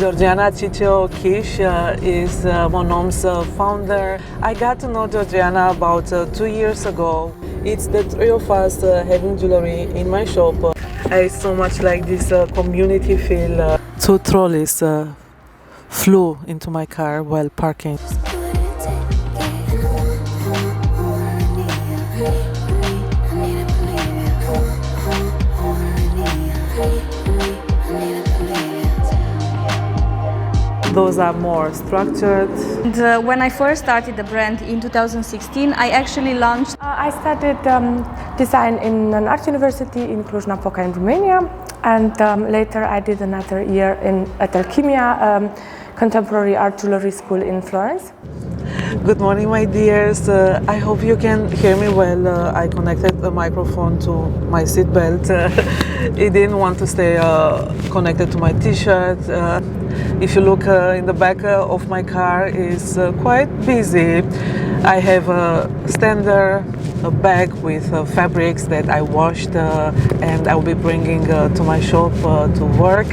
Georgiana Kish is Monom's founder. I got to know Georgiana about 2 years ago. It's the three of us having jewelry in my shop. I so much like this community feel. Two trolleys flew into my car while parking. Those are more structured. And when I first started the brand in 2016, I actually launched. I studied design in an art university in Cluj-Napoca in Romania, and later I did another year at Alchimia, contemporary art jewelry school in Florence. Good morning, my dears. I hope you can hear me well. I connected the microphone to my seat belt. It didn't want to stay connected to my t-shirt. If you look in the back of my car, it's quite busy. I have a stander, a bag with fabrics that I washed and I'll be bringing to my shop to work.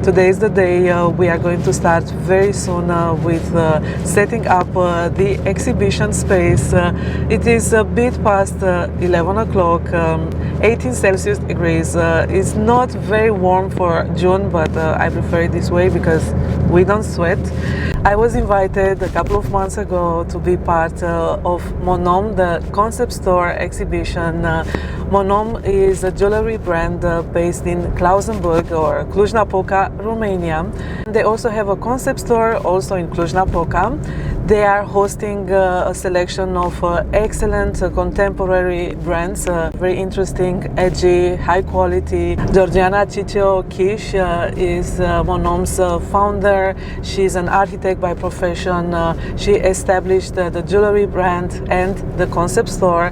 Today is the day we are going to start very soon with setting up the exhibition space. It is a bit past 11 o'clock, 18 Celsius degrees. It's not very warm for June, but I prefer it this way because we don't sweat. I was invited a couple of months ago to be part of Monom, the concept store exhibition. Monom is a jewelry brand based in Klausenburg or Cluj-Napoca, Romania. They also have a concept store also in Cluj-Napoca. They are hosting a selection of excellent contemporary brands, very interesting, edgy, high quality. Georgiana Kish is Monom's founder. She's an architect by profession. She established the jewelry brand and the concept store.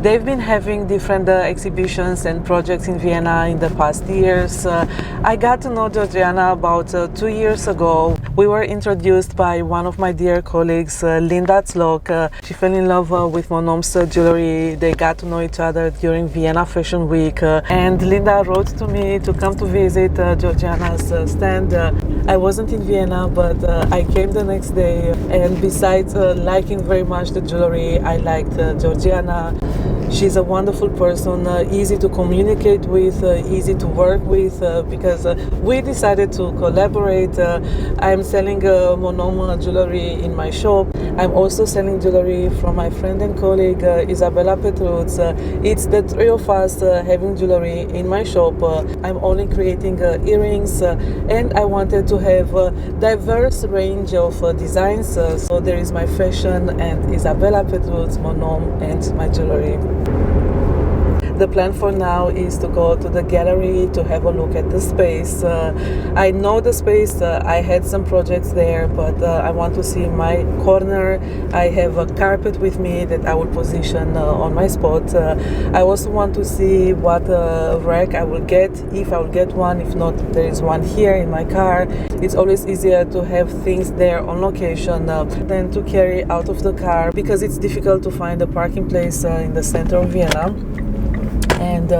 They've been having different exhibitions and projects in Vienna in the past years. I got to know Georgiana about 2 years ago. We were introduced by one of my dear colleagues, Linda Zlok. She fell in love with Monom's jewelry. They got to know each other during Vienna Fashion Week. And Linda wrote to me to come to visit Georgiana's stand. I wasn't in Vienna, but I came the next day. And besides liking very much the jewelry, I liked Georgiana. She's a wonderful person, easy to communicate with, easy to work with, because we decided to collaborate. I'm selling Monom jewelry in my shop. I'm also selling jewelry from my friend and colleague Izabella Petrut. It's the three of us having jewelry in my shop. I'm only creating earrings, and I wanted to have a diverse range of designs. So there is my fashion and Isabella Petrut, Monom, and my jewelry. The plan for now is to go to the gallery to have a look at the space. I know the space, I had some projects there, but I want to see my corner. I have a carpet with me that I will position on my spot. I also want to see what rack I will get, if I will get one. If not, there is one here in my car. It's always easier to have things there on location than to carry out of the car, because it's difficult to find a parking place in the center of Vienna. And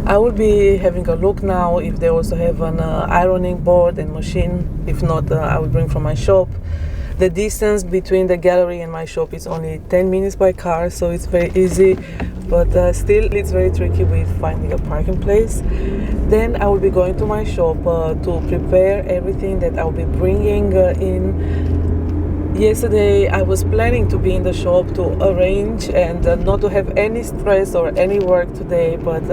I will be having a look now if they also have an ironing board and machine. If not, I will bring from my shop. The distance between the gallery and my shop is only 10 minutes by car, so it's very easy, but still it's very tricky with finding a parking place. Then I will be going to my shop to prepare everything that I will be bringing in. Yesterday I was planning to be in the shop to arrange and not to have any stress or any work today, but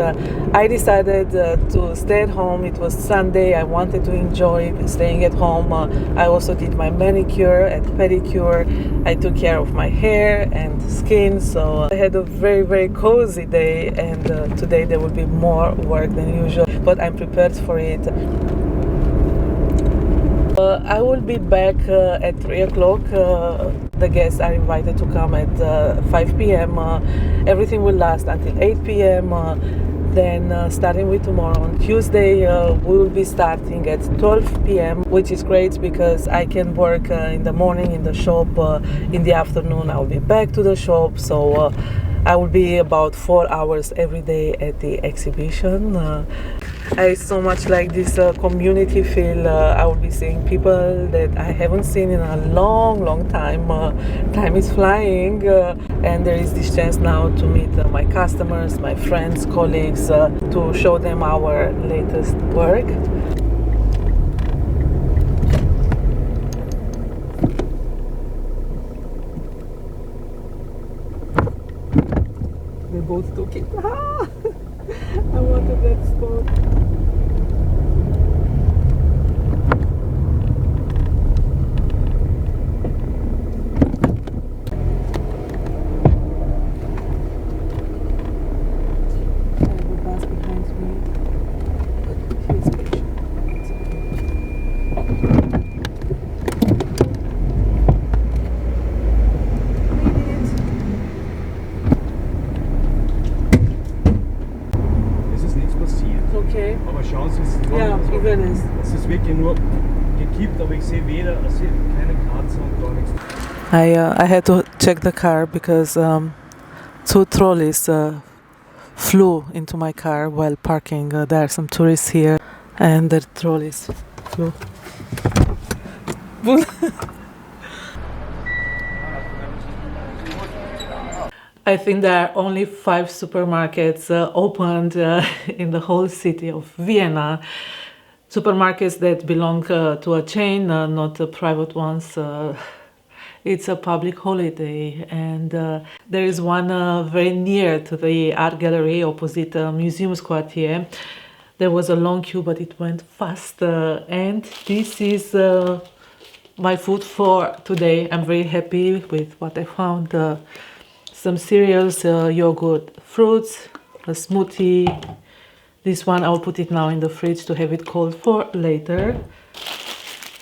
I decided to stay at home. It was Sunday, I wanted to enjoy staying at home. I also did my manicure and pedicure. I took care of my hair and skin, so I had a very, very cozy day, and today there will be more work than usual, but I'm prepared for it. I will be back at 3 o'clock. The guests are invited to come at 5 p.m. Everything will last until 8 p.m. Then starting with tomorrow on Tuesday, we will be starting at 12 p.m. which is great because I can work in the morning in the shop. In the afternoon I will be back to the shop, so I will be about 4 hours every day at the exhibition. I so much like this community feel. I will be seeing people that I haven't seen in a long time. Time is flying, and there is this chance now to meet my customers, my friends, colleagues, to show them our latest work. They both took it. I wanted that spot. Okay. Aber schauen Sie es Ja, ich will es. Es ist wirklich nur gekippt, aber ich sehe weder, also keine Kratzer und gar nichts. I had to check the car because 2 trolleys flew into my car while parking. There are some tourists here, and the trolleys flew. I think there are only 5 supermarkets opened in the whole city of Vienna. Supermarkets that belong to a chain, not private ones. It's a public holiday, and there is one very near to the art gallery opposite Museums Quartier. There was a long queue, but it went fast, and this is my food for today. I'm very happy with what I found. Some cereals, yogurt, fruits, a smoothie. This one I'll put it now in the fridge to have it cold for later.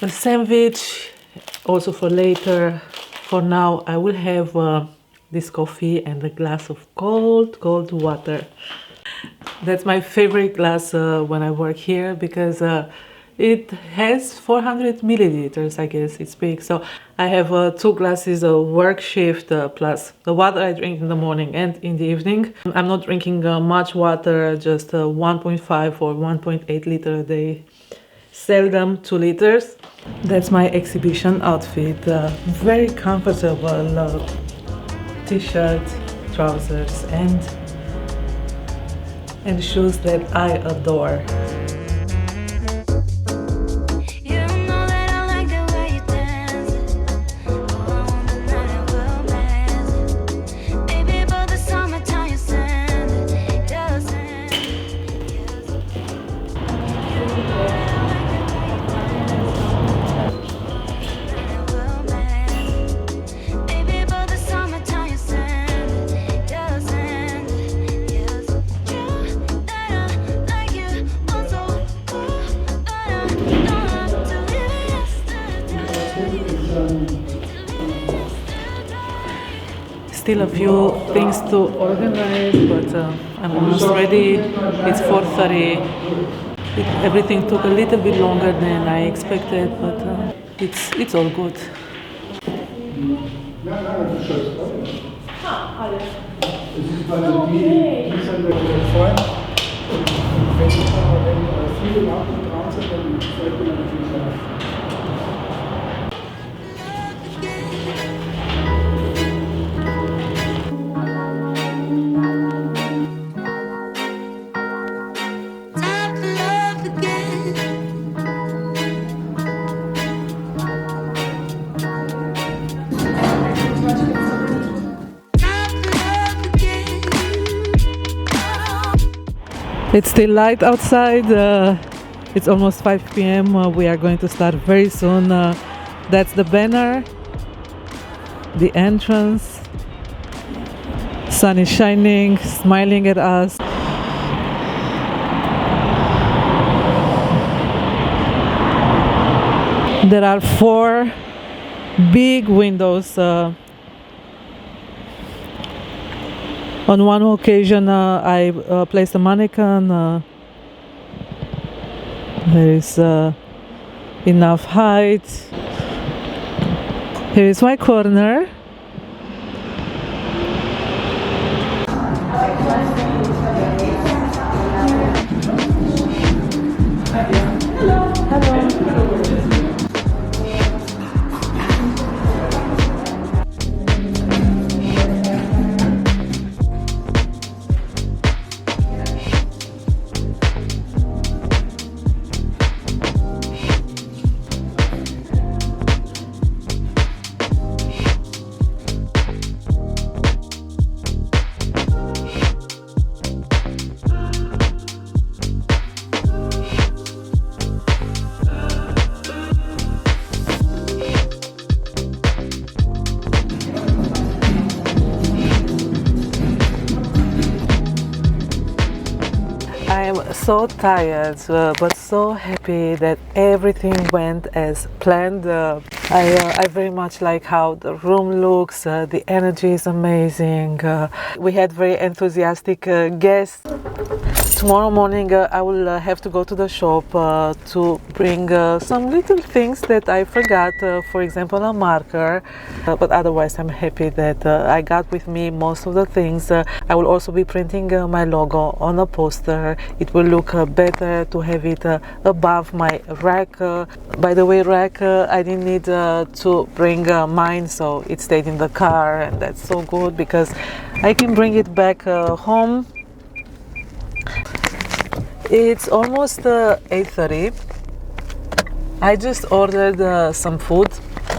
A sandwich also for later. For now I will have this coffee and a glass of cold water. That's my favorite glass when I work here because it has 400 milliliters, I guess it's big. So I have 2 glasses of work shift plus the water I drink in the morning and in the evening. I'm not drinking much water, just 1.5 or 1.8 liter a day. Seldom 2 liters. That's my exhibition outfit. Very comfortable t-shirt, trousers and shoes that I adore. Still a few things to organize, but I'm almost ready. It's 4:30. Everything took a little bit longer than I expected, but it's all good. It's still light outside. It's almost 5 p.m. We are going to start very soon. That's the banner, the entrance. Sun is shining, smiling at us. There are 4 big windows. On one occasion I placed a mannequin. There is enough height. Here is my corner. I'm so tired, but so happy that everything went as planned. I very much like how the room looks, the energy is amazing. We had very enthusiastic guests. Tomorrow morning I will have to go to the shop to bring some little things that I forgot, for example a marker, but otherwise I'm happy that I got with me most of the things. I will also be printing my logo on a poster. It will look better to have it above my rack. By the way, rack I didn't need to bring mine, so it stayed in the car, and that's so good because I can bring it back home. It's almost 8:30. I just ordered some food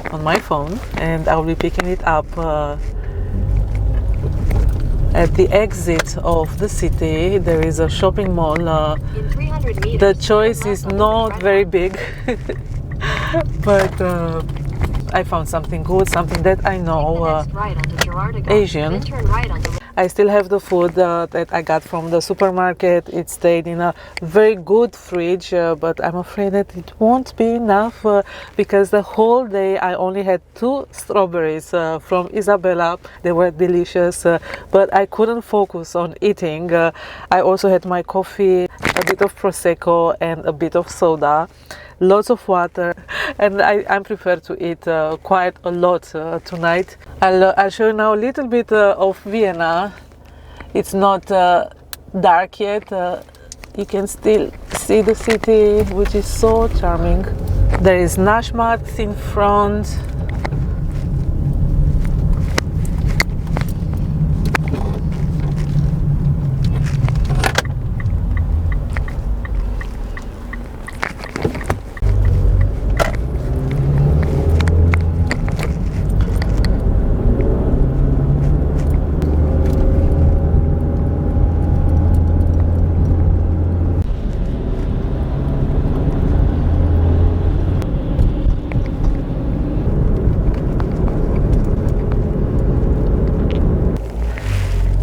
on my phone and I'll be picking it up at the exit of the city. There is a shopping mall. The choice is not very big, but I found something good, something that I know, Asian. I still have the food that I got from the supermarket. It stayed in a very good fridge, but I'm afraid that it won't be enough because the whole day I only had 2 strawberries from Isabella. They were delicious, but I couldn't focus on eating. I also had my coffee, a bit of Prosecco and a bit of soda. Lots of water, and I'm prepared to eat quite a lot tonight. I'll show you now a little bit of Vienna. It's not dark yet. You can still see the city, which is so charming. There is Naschmarkt in front.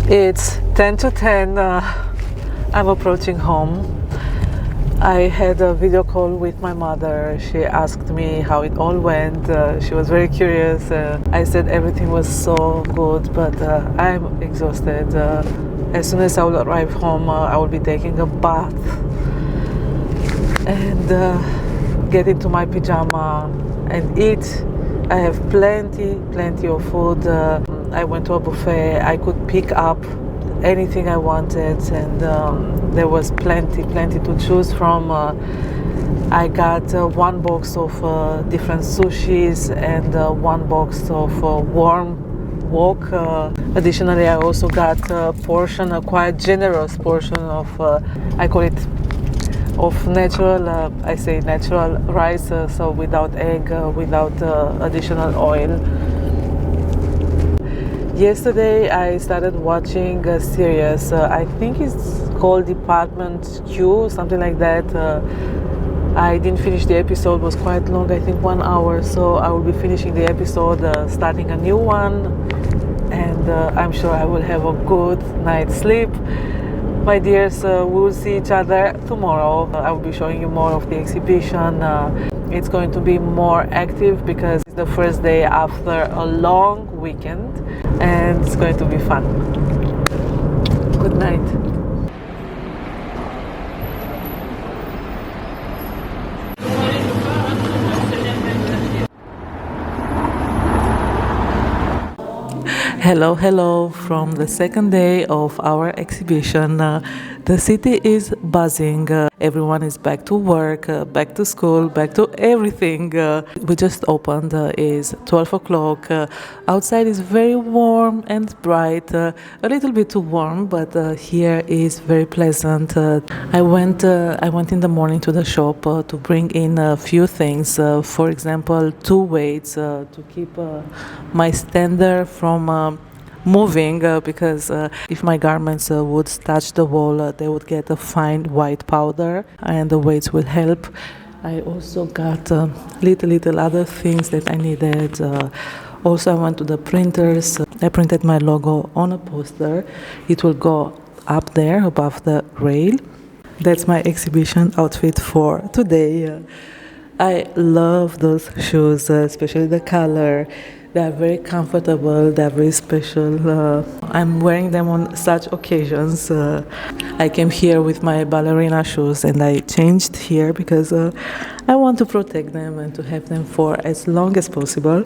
It's 10 to 10. I'm approaching home. I had a video call with my mother. She asked me how it all went. She was very curious. I said everything was so good, but I'm exhausted. As soon as I will arrive home, I will be taking a bath and get into my pajama and eat. I have plenty of food. I went to a buffet. I could pick up anything I wanted, and there was plenty to choose from. I got 1 box of different sushis and 1 box of warm wok. Additionally, I also got a portion, a quite generous portion of, I call it of natural, I say natural rice, so without egg, without additional oil. Yesterday I started watching a series, I think it's called Department Q, something like that. I didn't finish the episode, it was quite long, I think 1 hour, so I will be finishing the episode, starting a new one, and I'm sure I will have a good night's sleep. My dears, we will see each other tomorrow. I will be showing you more of the exhibition. It's going to be more active because it's the first day after a long weekend, and it's going to be fun. Good night. Hello from the second day of our exhibition. The city is buzzing. Everyone is back to work, back to school, back to everything. We just opened. It's 12 o'clock. Outside is very warm and bright. A little bit too warm, but here is very pleasant. I went in the morning to the shop to bring in a few things. For example, 2 weights to keep my stander from moving, because if my garments would touch the wall, they would get a fine white powder, and the weights will help. I also got little other things that I needed. Also, I went to the printers. I printed my logo on a poster. It will go up there above the rail. That's my exhibition outfit for today. I love those shoes, especially the color. They are very comfortable, they are very special. I'm wearing them on such occasions. I came here with my ballerina shoes and I changed here because I want to protect them and to have them for as long as possible.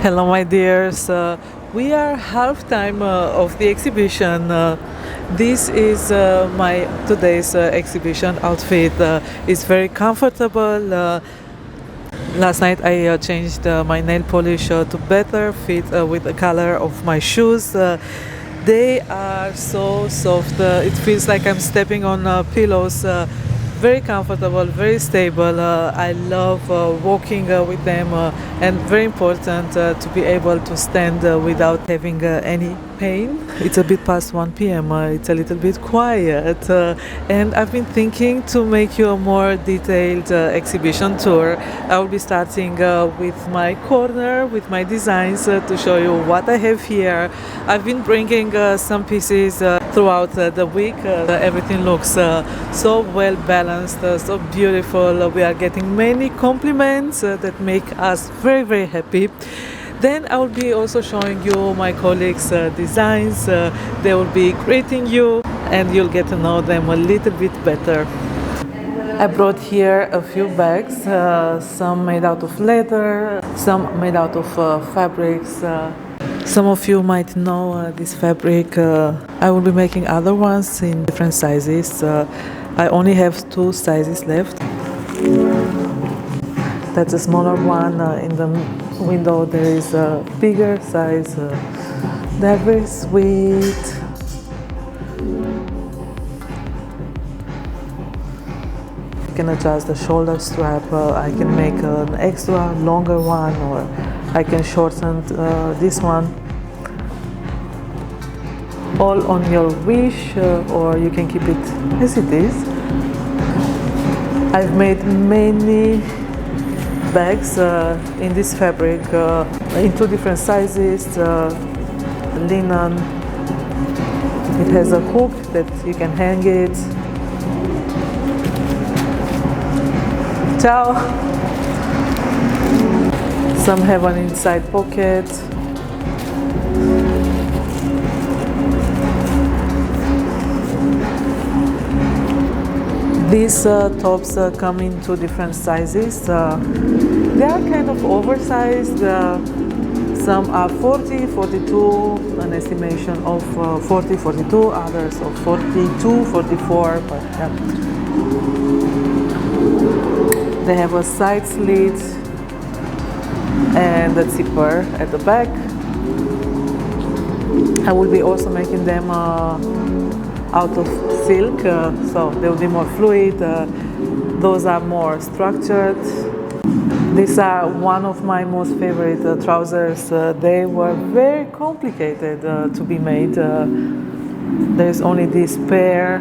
Hello, my dears. We are halftime of the exhibition. This is my today's exhibition outfit. It's very comfortable. Last night I changed my nail polish to better fit with the color of my shoes. They are so soft. It feels like I'm stepping on pillows. Very comfortable, very stable. I love walking with them, and very important to be able to stand without having any pain. It's a bit past 1 p.m. It's a little bit quiet, and I've been thinking to make you a more detailed exhibition tour. I will be starting with my corner, with my designs to show you what I have here. I've been bringing some pieces throughout the week. Everything looks so well balanced, so beautiful. We are getting many compliments that make us very, very happy. Then I will be also showing you my colleagues' designs. They will be greeting you and you'll get to know them a little bit better. I brought here a few bags, some made out of leather, some made out of fabrics. Some of you might know this fabric. I will be making other ones in different sizes. I only have 2 sizes left. That's a smaller one. In the window there is a bigger size. They're very sweet. I can adjust the shoulder strap. I can make an extra longer one, or I can shorten this one. All on your wish, or you can keep it as it is. I've made many bags in this fabric in 2 different sizes. Linen. It has a hook that you can hang it. Ciao! Some have an inside pocket. These tops come in 2 different sizes. They are kind of oversized. Some are 40, 42, an estimation of 40, 42, others of 42, 44. But yeah. They have a side slit and a zipper at the back. I will be also making them out of silk, so they will be more fluid. Those are more structured. These are one of my most favorite trousers. They were very complicated to be made. There's only this pair.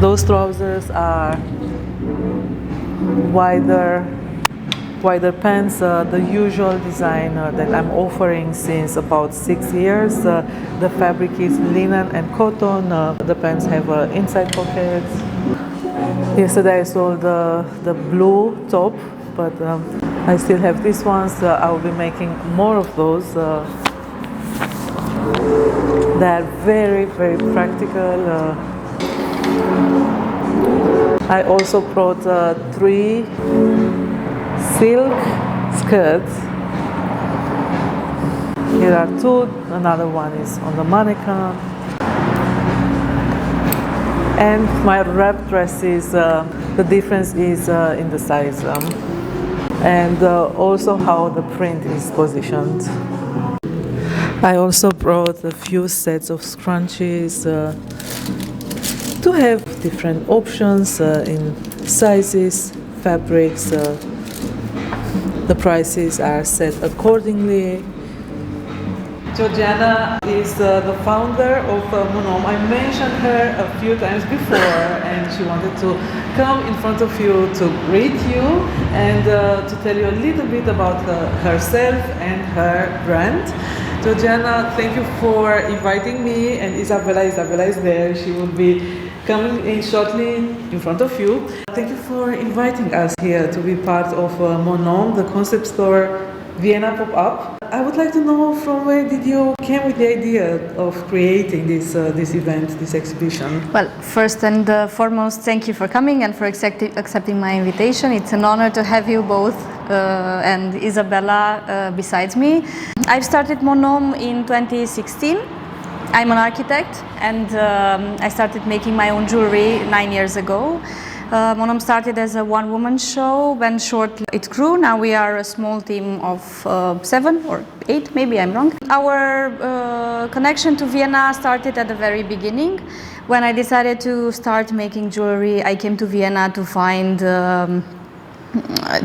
Those trousers are wider pants, the usual design that I'm offering since about 6 years. The fabric is linen and cotton. The pants have inside pockets. Yesterday I sold the blue top, but I still have these ones. I will be making more of those. They are very, very practical. I also brought 3 silk skirts. Here are 2, another one is on the mannequin. And my wrap dresses, the difference is in the size and also how the print is positioned. I also brought a few sets of scrunchies to have different options in sizes, fabrics. The prices are set accordingly. Georgiana is the founder of Monom. I mentioned her a few times before, and she wanted to come in front of you to greet you and to tell you a little bit about herself and her brand. Georgiana, thank you for inviting me, and Isabella is there. She will be coming in shortly in front of you. Thank you for inviting us here to be part of Monom, the concept store Vienna pop-up. I would like to know from where did you came with the idea of creating this event, this exhibition? Well, first and foremost, thank you for coming and for accepting my invitation. It's an honor to have you both and Isabella besides me. I've started Monom in 2016. I'm an architect and I started making my own jewelry 9 years ago. Monom started as a one-woman show, when shortly it grew. Now we are a small team of 7 or 8, maybe I'm wrong. Our connection to Vienna started at the very beginning. When I decided to start making jewelry, I came to Vienna to find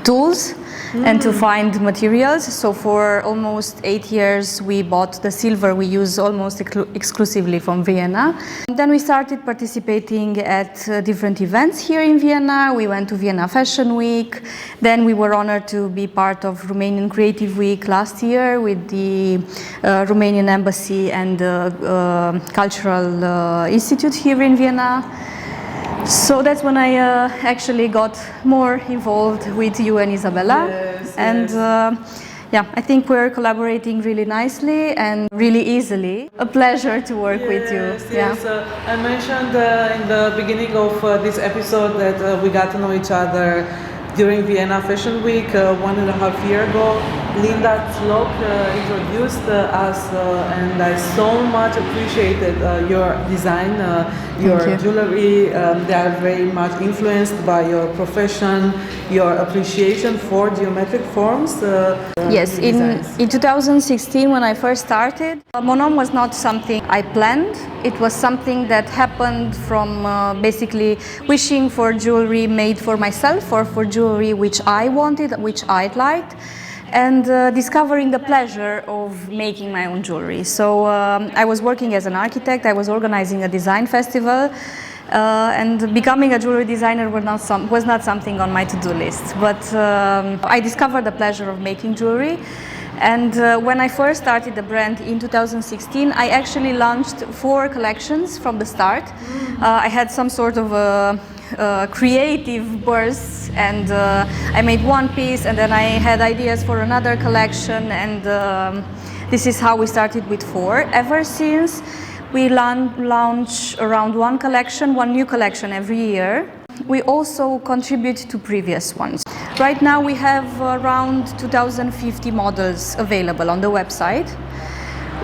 tools and to find materials. So for almost 8 years we bought the silver we use almost exclusively from Vienna. Then we started participating at different events here in Vienna. We went to Vienna Fashion Week. Then we were honored to be part of Romanian Creative Week last year with the Romanian Embassy and the Cultural Institute here in Vienna. So that's when I actually got more involved with you and Isabella. Yes, and yeah, I think we're collaborating really nicely and really easily. A pleasure to work with you. Yes. I mentioned in the beginning of this episode that we got to know each other during Vienna Fashion Week 1.5 years ago. Linda Tlok introduced us and I so much appreciated your design, your jewelry. They are very much influenced by your profession, your appreciation for geometric forms. Yes, in 2016 when I first started, Monom was not something I planned. It was something that happened from basically wishing for jewelry made for myself or for jewelry which I wanted, which I liked, and discovering the pleasure of making my own jewelry. So I was working as an architect, I was organizing a design festival, and becoming a jewelry designer was not something on my to-do list. But I discovered the pleasure of making jewelry. And when I first started the brand in 2016, I actually launched 4 collections from the start. I had some sort of creative bursts, and I made one piece and then I had ideas for another collection, and this is how we started with 4. Ever since, we launch around one new collection every year. We also contribute to previous ones. Right now we have around 2050 models available on the website.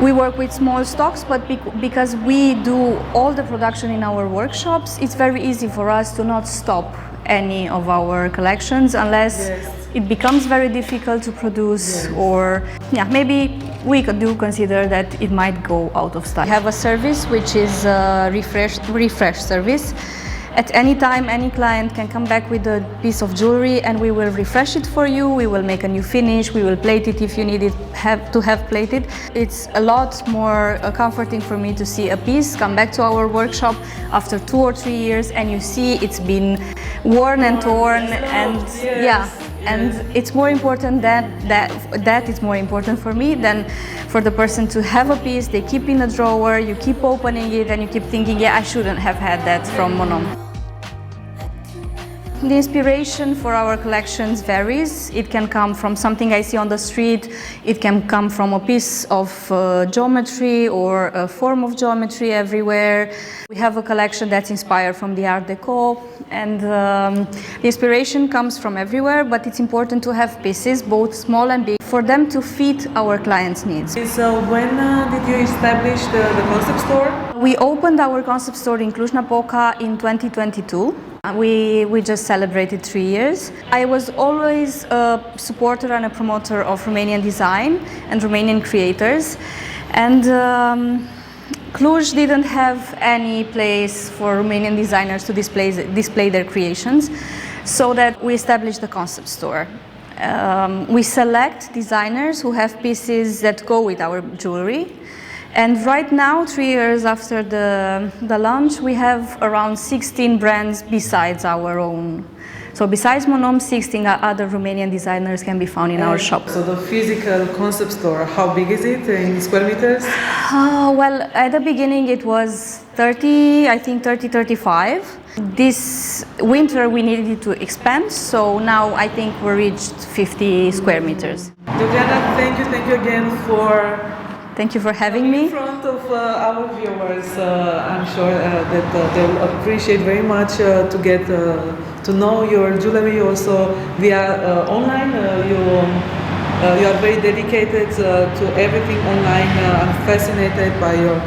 We work with small stocks, but because we do all the production in our workshops, it's very easy for us to not stop any of our collections unless it becomes very difficult to produce, or maybe we do consider that it might go out of style. We have a service which is a refresh service. At any time, any client can come back with a piece of jewelry and we will refresh it for you. We will make a new finish, we will plate it if you need it to have plated. It's a lot more comforting for me to see a piece come back to our workshop after 2 or 3 years and you see it's been worn and torn, and and it's more important that it's more important for me than for the person to have a piece they keep in a drawer, you keep opening it and you keep thinking, I shouldn't have had that from Monom. The inspiration for our collections varies. It can come from something I see on the street, it can come from a piece of geometry or a form of geometry everywhere. We have a collection that's inspired from the Art Deco, and the inspiration comes from everywhere, but it's important to have pieces, both small and big, for them to fit our clients' needs. So when did you establish the concept store? We opened our concept store in Cluj-Napoca in 2022. We just celebrated 3 years. I was always a supporter and a promoter of Romanian design and Romanian creators, and Cluj didn't have any place for Romanian designers to display their creations, so that we established the concept store. We select designers who have pieces that go with our jewelry. And right now, 3 years after the launch, we have around 16 brands besides our own. So besides Monom, 16 other Romanian designers can be found in our shop. So the physical concept store, how big is it in square meters? Well, at the beginning it was 35. This winter we needed to expand, so now I think we reached 50 square meters. Georgiana, thank you again for Thank you for having me. in front of our viewers. I'm sure that they will appreciate very much to get to know your jewelry also via online. You are very dedicated to everything online. I'm fascinated by your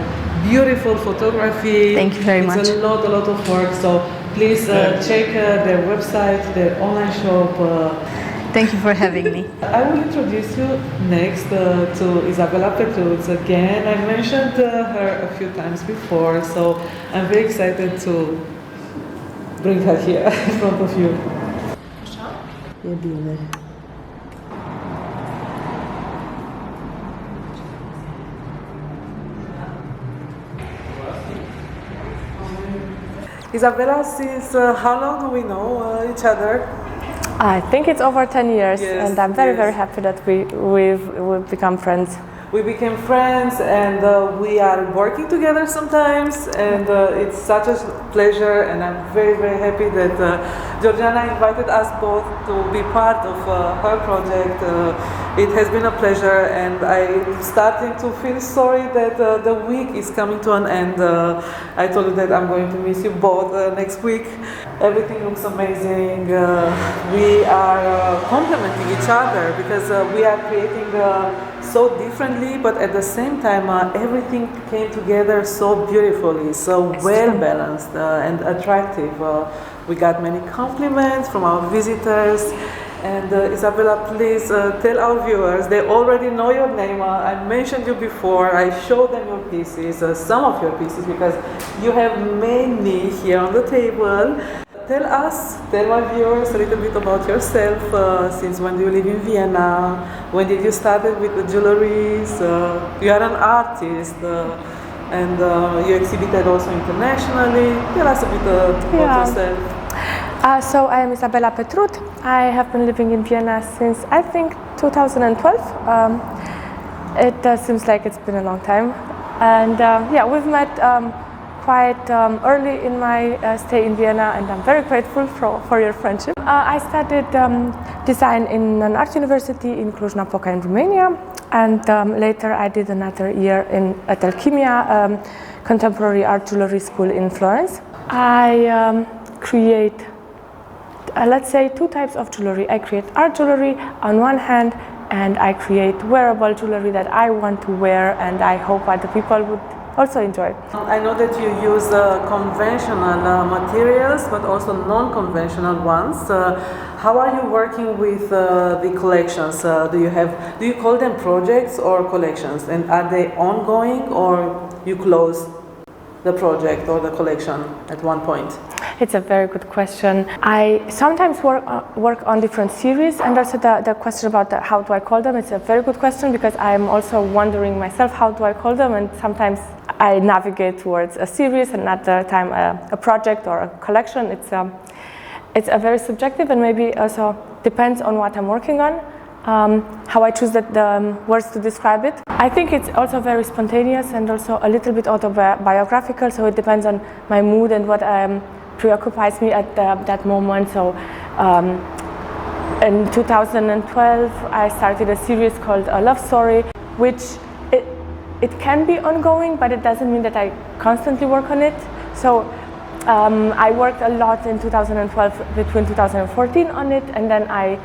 beautiful photography. Thank you very much. It's a lot of work. So please check their website, their online shop. Thank you for having me. I will introduce you next to Izabella Petrut again. I mentioned her a few times before, so I'm very excited to bring her here in front of you. E bine. Isabella, since how long do we know each other? I think it's over 10 years, Yes, and I'm very happy that we've become friends. We became friends, and we are working together sometimes, and it's such a pleasure, and I'm very happy that Georgiana invited us both to be part of her project. It has been a pleasure, and I'm starting to feel sorry that the week is coming to an end. I told you that I'm going to miss you both next week. Everything looks amazing. We are complementing each other because we are creating so differently, but at the same time everything came together so beautifully, so well balanced and attractive. We got many compliments from our visitors. And Isabella, please tell our viewers, they already know your name. I mentioned you before, I showed them your pieces, some of your pieces, because you have many here on the table. Tell my viewers a little bit about yourself. Since when do you live in Vienna? When did you start with the jewelries? You are an artist, and you exhibited also internationally. Tell us a bit about yourself. So I am Izabella Petrut. I have been living in Vienna since I think 2012. It seems like it's been a long time, and yeah, we've met quite early in my stay in Vienna, and I'm very grateful for your friendship. I studied design in an art university in Cluj-Napoca in Romania, and later I did another year at Alchimia, contemporary art jewelry school in Florence. I create, let's say, two types of jewelry. I create art jewelry on one hand, and I create wearable jewelry that I want to wear, and I hope other people would also enjoy. I know that you use conventional materials, but also non-conventional ones. How are you working with the collections? Do you call them projects or collections? And are they ongoing, or you close the project or the collection at one point? It's a very good question. I sometimes work on different series, and also the question about how do I call them, it's a very good question, because I'm also wondering myself how do I call them, and sometimes I navigate towards a series and at the time a project or a collection. It's a very subjective, and maybe also depends on what I'm working on, how I choose the words to describe it. I think it's also very spontaneous and also a little bit autobiographical, so it depends on my mood and what preoccupies me at that moment. So in 2012, I started a series called A Love Story, which it can be ongoing, but it doesn't mean that I constantly work on it. So I worked a lot in 2012 between 2014 on it, and then I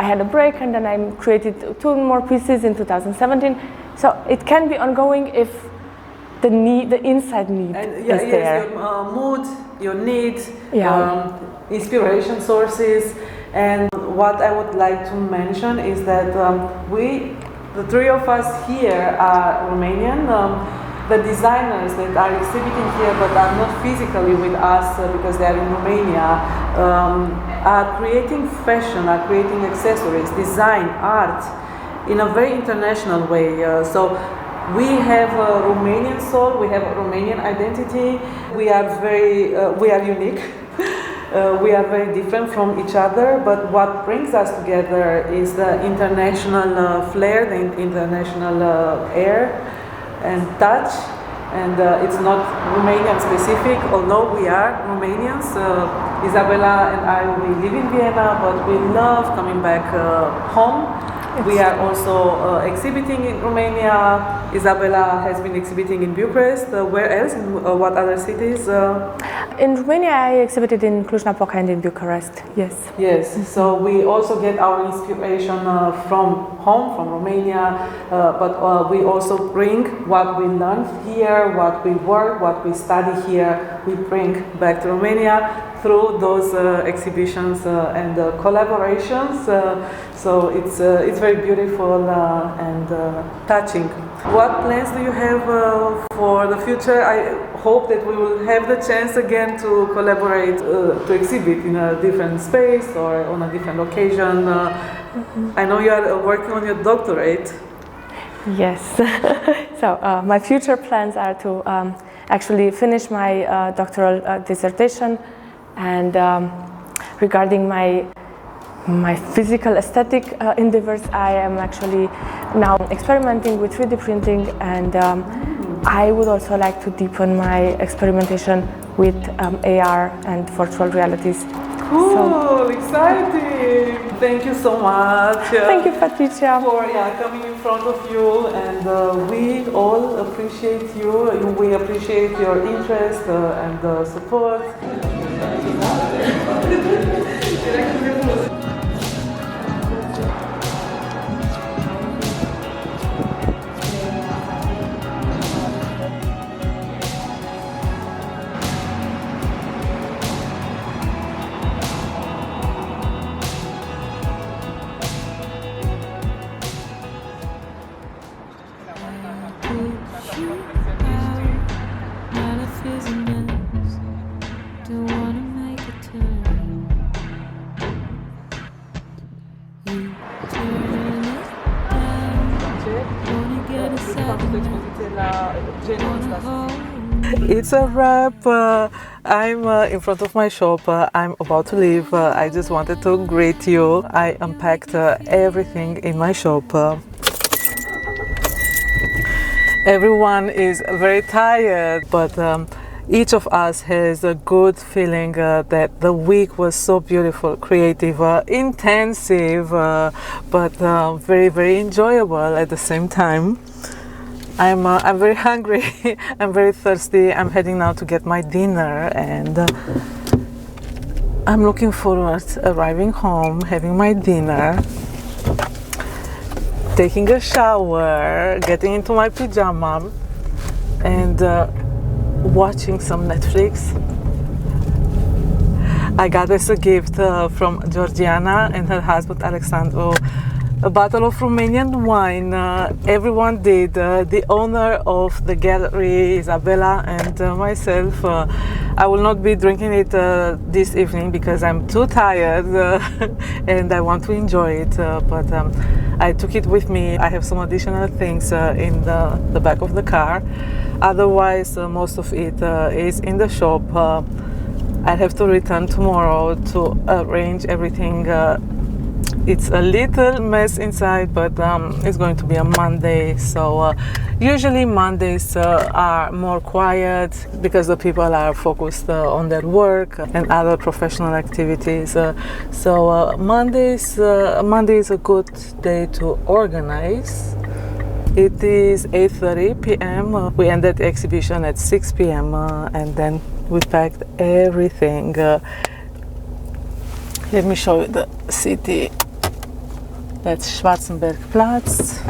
had a break, and then I created 2 more pieces in 2017. So it can be ongoing if the inside need is there. Your mood, your need, Yeah. Inspiration sources. And what I would like to mention is that the 3 of us here are Romanian. The designers that are exhibiting here but are not physically with us because they are in Romania are creating fashion, are creating accessories, design, art in a very international way. So we have a Romanian soul, we have a Romanian identity, we are unique. We are very different from each other, but what brings us together is the international flair, the international air and touch, and it's not Romanian specific, although we are Romanians. Isabella and I, we live in Vienna, but we love coming back home. We are also exhibiting in Romania. Isabella has been exhibiting in Bucharest. Where else? In what other cities? In Romania, I exhibited in Cluj-Napoca and in Bucharest. Yes. Yes. So we also get our inspiration from home, from Romania, but we also bring what we learned here, what we work, what we study here. We bring back to Romania through those exhibitions and collaborations. So it's very beautiful and touching. What plans do you have for the future? I hope that we will have the chance again to collaborate, to exhibit in a different space or on a different occasion. I know you are working on your doctorate. Yes. So my future plans are to actually finish my doctoral dissertation, and regarding my physical aesthetic endeavors, I am actually now experimenting with 3D printing, and I would also like to deepen my experimentation with AR and virtual realities. Cool, exciting! Thank you so much. Thank you, Patricia, for coming in front of you, and we all appreciate you. We appreciate your interest and support. It's a wrap. I'm in front of my shop. I'm about to leave. I just wanted to greet you. I unpacked everything in my shop. Everyone is very tired, but each of us has a good feeling that the week was so beautiful, creative, intensive, but very, very enjoyable at the same time. I'm very hungry, I'm very thirsty. I'm heading now to get my dinner, and I'm looking forward to arriving home, having my dinner, taking a shower, getting into my pajama, and watching some Netflix. I got as a gift from Georgiana and her husband Alexandru a bottle of Romanian wine. Everyone did. The owner of the gallery, Isabella, and myself. I will not be drinking it this evening because I'm too tired and I want to enjoy it. But I took it with me. I have some additional things in the back of the car. Otherwise, most of it is in the shop. I have to return tomorrow to arrange everything It's a little mess inside, but it's going to be a Monday. So usually Mondays are more quiet because the people are focused on their work and other professional activities. Monday is a good day to organize. It is 8:30 p.m. We ended the exhibition at 6 p.m. And then we packed everything. Let me show you the city. That's Schwarzenbergplatz.